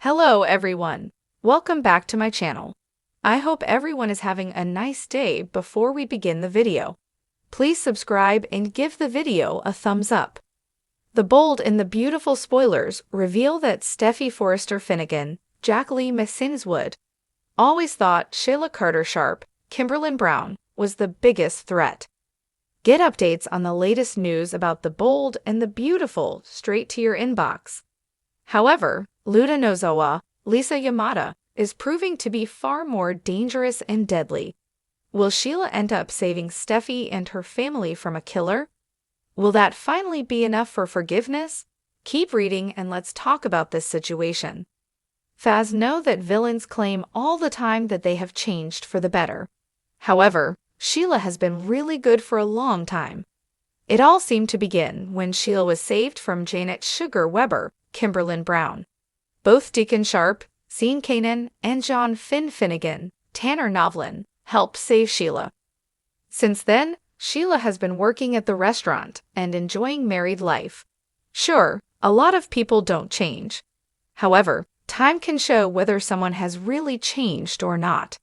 Hello everyone. Welcome back to my channel. I hope everyone is having a nice day. Before we begin the video, please subscribe and give the video a thumbs up. The bold and the beautiful spoilers reveal that Steffy Forrester Finnegan, Jacqueline Massinswood, always thought Sheila Carter Sharp, Kimberlyn Brown, was the biggest threat. Get updates on the latest news about the bold and the beautiful straight to your inbox. However, Luna Nozawa, Lisa Yamada, is proving to be far more dangerous and deadly. Will Sheila end up saving Steffy and her family from a killer? Will that finally be enough for forgiveness? Keep reading and let's talk about this situation. Fans know that villains claim all the time that they have changed for the better. However, Sheila has been really good for a long time. It all seemed to begin when Sheila was saved from Janet Sugar Weber, Kimberlyn Brown. Both Deacon Sharp, Sean Kanan, and John Finnegan, Tanner Novlin, helped save Sheila. Since then, Sheila has been working at the restaurant and enjoying married life. Sure, a lot of people don't change. However, time can show whether someone has really changed or not.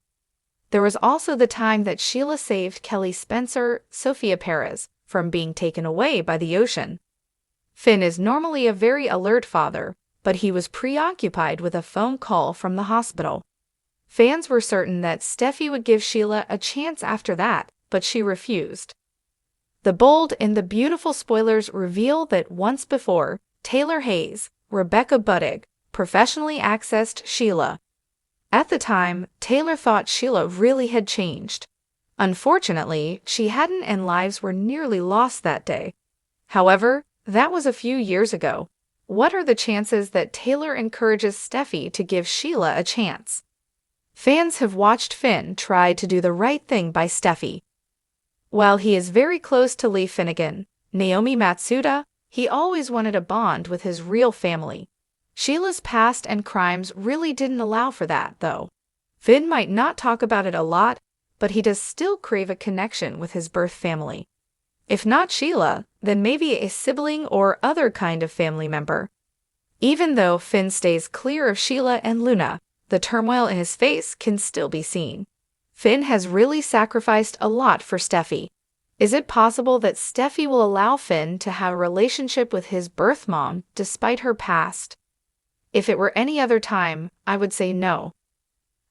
There was also the time that Sheila saved Kelly Spencer, Sophia Perez, from being taken away by the ocean. Finn is normally a very alert father, but he was preoccupied with a phone call from the hospital. Fans were certain that Steffy would give Sheila a chance after that, but she refused. The bold and the beautiful spoilers reveal that once before, Taylor Hayes, Rebecca Budig, professionally accessed Sheila. At the time, Taylor thought Sheila really had changed. Unfortunately, she hadn't, and lives were nearly lost that day. However, that was a few years ago. What are the chances that Taylor encourages Steffy to give Sheila a chance? Fans have watched Finn try to do the right thing by Steffy. While he is very close to Lee Finnegan, Naomi Matsuda, he always wanted a bond with his real family. Sheila's past and crimes really didn't allow for that, though. Finn might not talk about it a lot, but he does still crave a connection with his birth family. If not Sheila, then maybe a sibling or other kind of family member. Even though Finn stays clear of Sheila and Luna, the turmoil in his face can still be seen. Finn has really sacrificed a lot for Steffy. Is it possible that Steffy will allow Finn to have a relationship with his birth mom despite her past? If it were any other time, I would say no.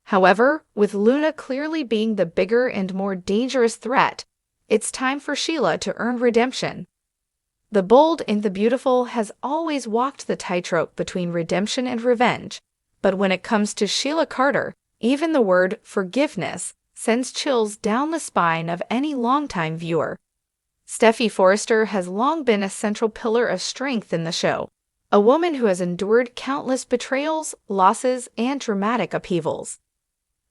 However, with Luna clearly being the bigger and more dangerous threat, it's time for Sheila to earn redemption. The bold and the beautiful has always walked the tightrope between redemption and revenge, but when it comes to Sheila Carter, even the word forgiveness sends chills down the spine of any longtime viewer. Steffy Forrester has long been a central pillar of strength in the show, a woman who has endured countless betrayals, losses, and dramatic upheavals.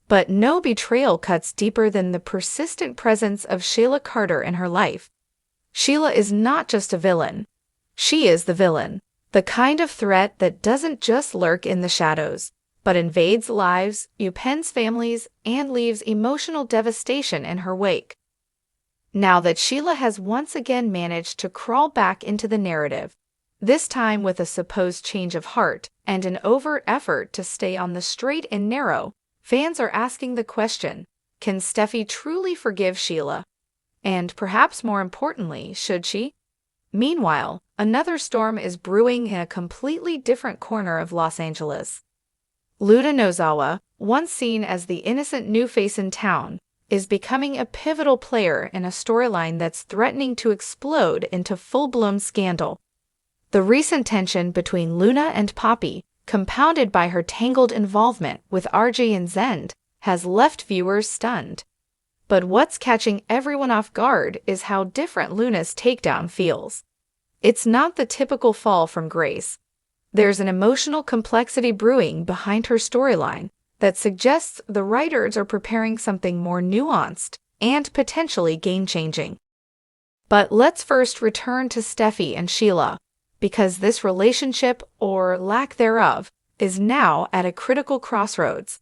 But no betrayal cuts deeper than the persistent presence of Sheila Carter in her life. Sheila is not just a villain. She is the villain, the kind of threat that doesn't just lurk in the shadows, but invades lives, upends families, and leaves emotional devastation in her wake. Now that Sheila has once again managed to crawl back into the narrative, this time with a supposed change of heart and an overt effort to stay on the straight and narrow, fans are asking the question, can Steffy truly forgive Sheila? And perhaps more importantly, should she? Meanwhile, another storm is brewing in a completely different corner of Los Angeles. Luna Nozawa, once seen as the innocent new face in town, is becoming a pivotal player in a storyline that's threatening to explode into full-blown scandal. The recent tension between Luna and Poppy, compounded by her tangled involvement with RJ and Zend, has left viewers stunned. But what's catching everyone off guard is how different Luna's takedown feels. It's not the typical fall from grace. There's an emotional complexity brewing behind her storyline that suggests the writers are preparing something more nuanced and potentially game-changing. But let's first return to Steffy and Sheila, because this relationship, or lack thereof, is now at a critical crossroads.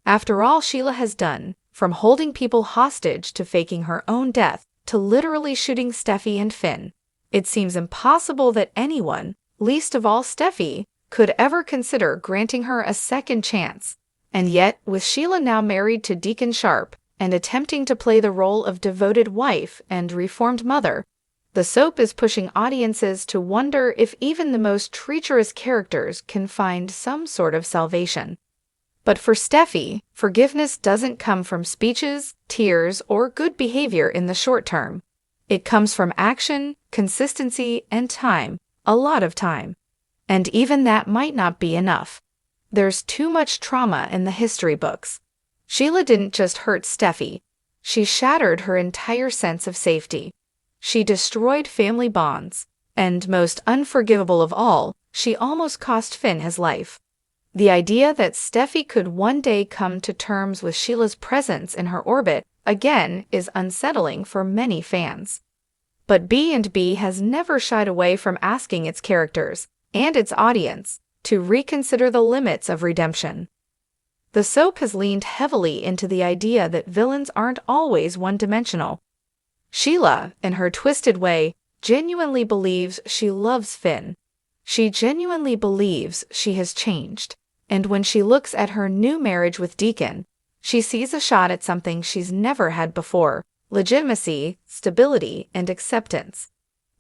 After all Sheila has done, from holding people hostage to faking her own death to literally shooting Steffy and Finn, it seems impossible that anyone, least of all Steffy, could ever consider granting her a second chance. And yet, with Sheila now married to Deacon Sharp and attempting to play the role of devoted wife and reformed mother, the soap is pushing audiences to wonder if even the most treacherous characters can find some sort of salvation. But for Steffy, forgiveness doesn't come from speeches, tears, or good behavior in the short term. It comes from action, consistency, and time, a lot of time. And even that might not be enough. There's too much trauma in the history books. Sheila didn't just hurt Steffy, she shattered her entire sense of safety. She destroyed family bonds, and most unforgivable of all, she almost cost Finn his life. The idea that Steffy could one day come to terms with Sheila's presence in her orbit again is unsettling for many fans. But B&B has never shied away from asking its characters and its audience to reconsider the limits of redemption. The soap has leaned heavily into the idea that villains aren't always one-dimensional. Sheila, in her twisted way, genuinely believes she loves Finn. She genuinely believes she has changed. And when she looks at her new marriage with Deacon, she sees a shot at something she's never had before: legitimacy, stability, and acceptance.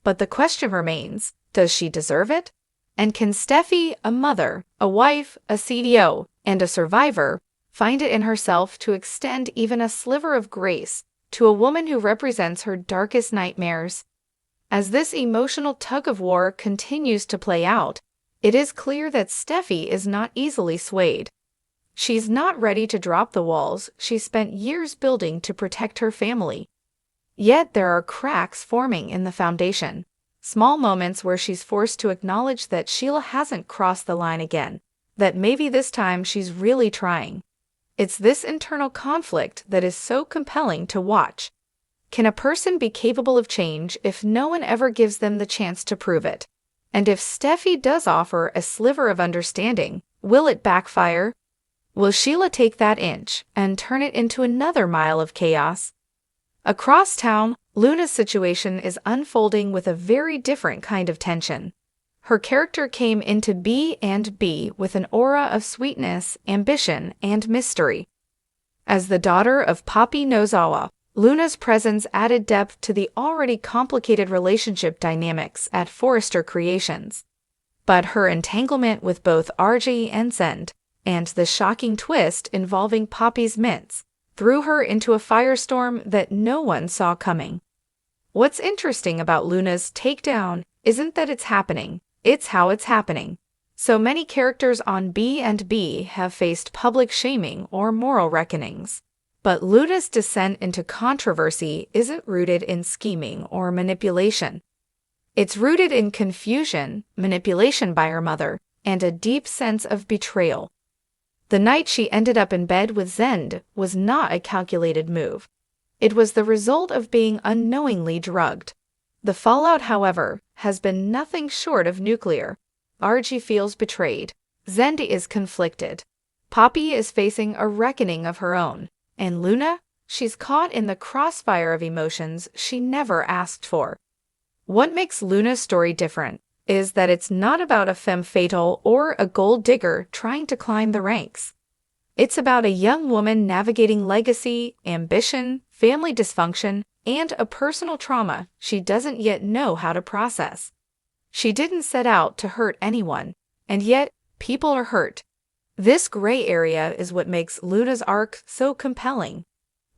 But the question remains, does she deserve it? And can Steffy, a mother, a wife, a CDO, and a survivor, find it in herself to extend even a sliver of grace to a woman who represents her darkest nightmares? As this emotional tug-of-war continues to play out, it is clear that Steffy is not easily swayed. She's not ready to drop the walls she spent years building to protect her family. Yet there are cracks forming in the foundation, small moments where she's forced to acknowledge that Sheila hasn't crossed the line again, that maybe this time she's really trying. It's this internal conflict that is so compelling to watch. Can a person be capable of change if no one ever gives them the chance to prove it? And if Steffy does offer a sliver of understanding, will it backfire? Will Sheila take that inch and turn it into another mile of chaos? Across town, Luna's situation is unfolding with a very different kind of tension. Her character came into B&B with an aura of sweetness, ambition, and mystery. As the daughter of Papi Nozawa, Luna's presence added depth to the already complicated relationship dynamics at Forrester Creations. But her entanglement with both RG and Zend, and the shocking twist involving Papi's mints, threw her into a firestorm that no one saw coming. What's interesting about Luna's takedown isn't that it's happening, it's how it's happening. So many characters on B&B have faced public shaming or moral reckonings. But Luna's descent into controversy isn't rooted in scheming or manipulation. It's rooted in confusion, manipulation by her mother, and a deep sense of betrayal. The night she ended up in bed with Zend was not a calculated move. It was the result of being unknowingly drugged. The fallout, however, has been nothing short of nuclear. RG feels betrayed. Zend is conflicted. Papi is facing a reckoning of her own. And Luna? She's caught in the crossfire of emotions she never asked for. What makes Luna's story different is that it's not about a femme fatale or a gold digger trying to climb the ranks. It's about a young woman navigating legacy, ambition, family dysfunction, and a personal trauma she doesn't yet know how to process. She didn't set out to hurt anyone, and yet people are hurt. This gray area is what makes Luna's arc so compelling.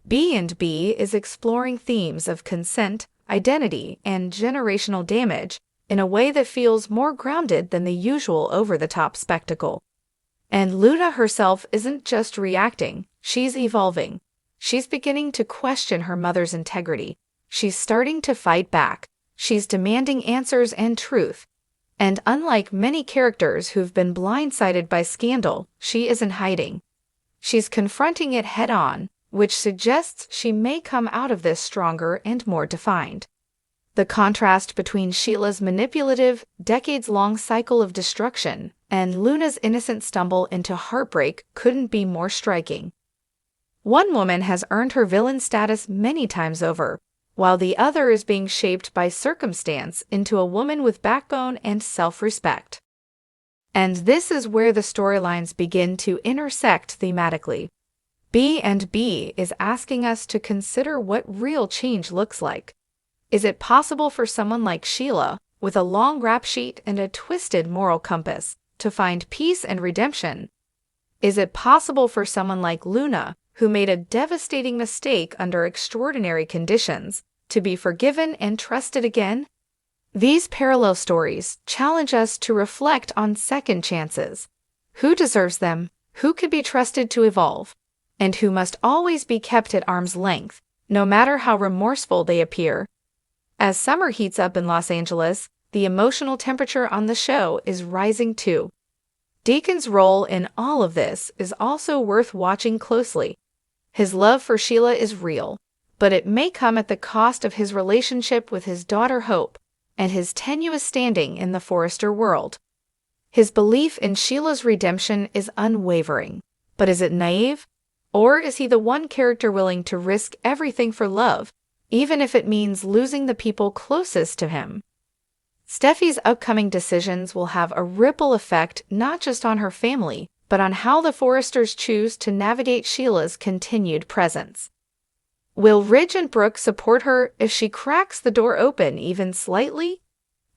B&B is exploring themes of consent, identity, and generational damage in a way that feels more grounded than the usual over-the-top spectacle. And Luna herself isn't just reacting, she's evolving. She's beginning to question her mother's integrity. She's starting to fight back. She's demanding answers and truth. And unlike many characters who've been blindsided by scandal, she isn't hiding. She's confronting it head-on, which suggests she may come out of this stronger and more defined. The contrast between Sheila's manipulative, decades-long cycle of destruction and Luna's innocent stumble into heartbreak couldn't be more striking. One woman has earned her villain status many times over, while the other is being shaped by circumstance into a woman with backbone and self-respect. And this is where the storylines begin to intersect thematically. B and B is asking us to consider what real change looks like. Is it possible for someone like Sheila, with a long rap sheet and a twisted moral compass, to find peace and redemption? Is it possible for someone like Luna, who made a devastating mistake under extraordinary conditions, to be forgiven and trusted again? These parallel stories challenge us to reflect on second chances. Who deserves them? Who could be trusted to evolve? And who must always be kept at arm's length, no matter how remorseful they appear? As summer heats up in Los Angeles, the emotional temperature on the show is rising too. Deacon's role in all of this is also worth watching closely. His love for Sheila is real, but it may come at the cost of his relationship with his daughter Hope and his tenuous standing in the Forrester world. His belief in Sheila's redemption is unwavering, but is it naive? Or is he the one character willing to risk everything for love, even if it means losing the people closest to him? Steffi's upcoming decisions will have a ripple effect not just on her family, but on how the Forresters choose to navigate Sheila's continued presence. Will Ridge and Brooke support her if she cracks the door open even slightly?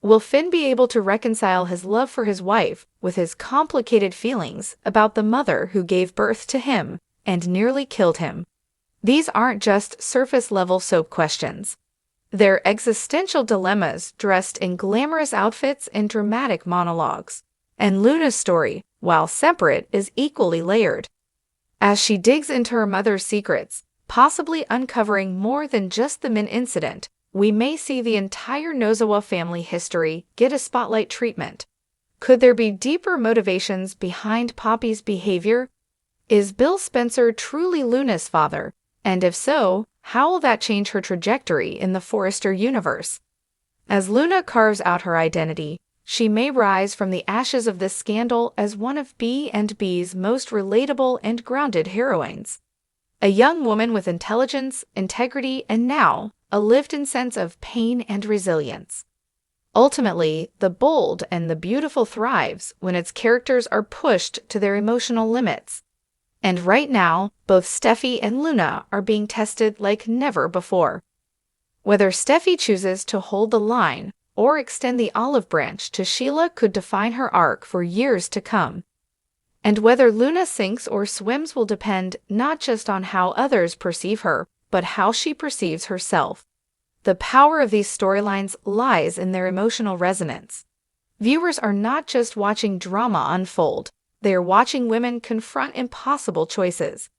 Will Finn be able to reconcile his love for his wife with his complicated feelings about the mother who gave birth to him and nearly killed him? These aren't just surface-level soap questions. They're existential dilemmas dressed in glamorous outfits and dramatic monologues. And Luna's story, while separate, is equally layered. As she digs into her mother's secrets, possibly uncovering more than just the Min incident, we may see the entire Nozawa family history get a spotlight treatment. Could there be deeper motivations behind Poppy's behavior? Is Bill Spencer truly Luna's father? And if so, how will that change her trajectory in the Forrester universe? As Luna carves out her identity, she may rise from the ashes of this scandal as one of B and B's most relatable and grounded heroines. A young woman with intelligence, integrity, and now a lived-in sense of pain and resilience. Ultimately, the bold and the beautiful thrives when its characters are pushed to their emotional limits. And right now, both Steffi and Luna are being tested like never before. Whether Steffi chooses to hold the line or extend the olive branch to Sheila could define her arc for years to come. And whether Luna sinks or swims will depend not just on how others perceive her, but how she perceives herself. The power of these storylines lies in their emotional resonance. Viewers are not just watching drama unfold, they are watching women confront impossible choices.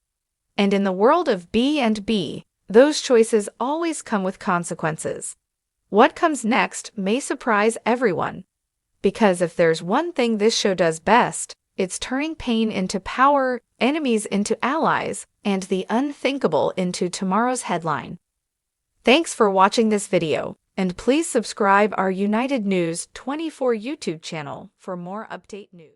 And in the world of B and B, those choices always come with consequences. What comes next may surprise everyone. Because if there's one thing this show does best, it's turning pain into power, enemies into allies, and the unthinkable into tomorrow's headline. Thanks for watching this video, and please subscribe our United News 24 YouTube channel for more update news.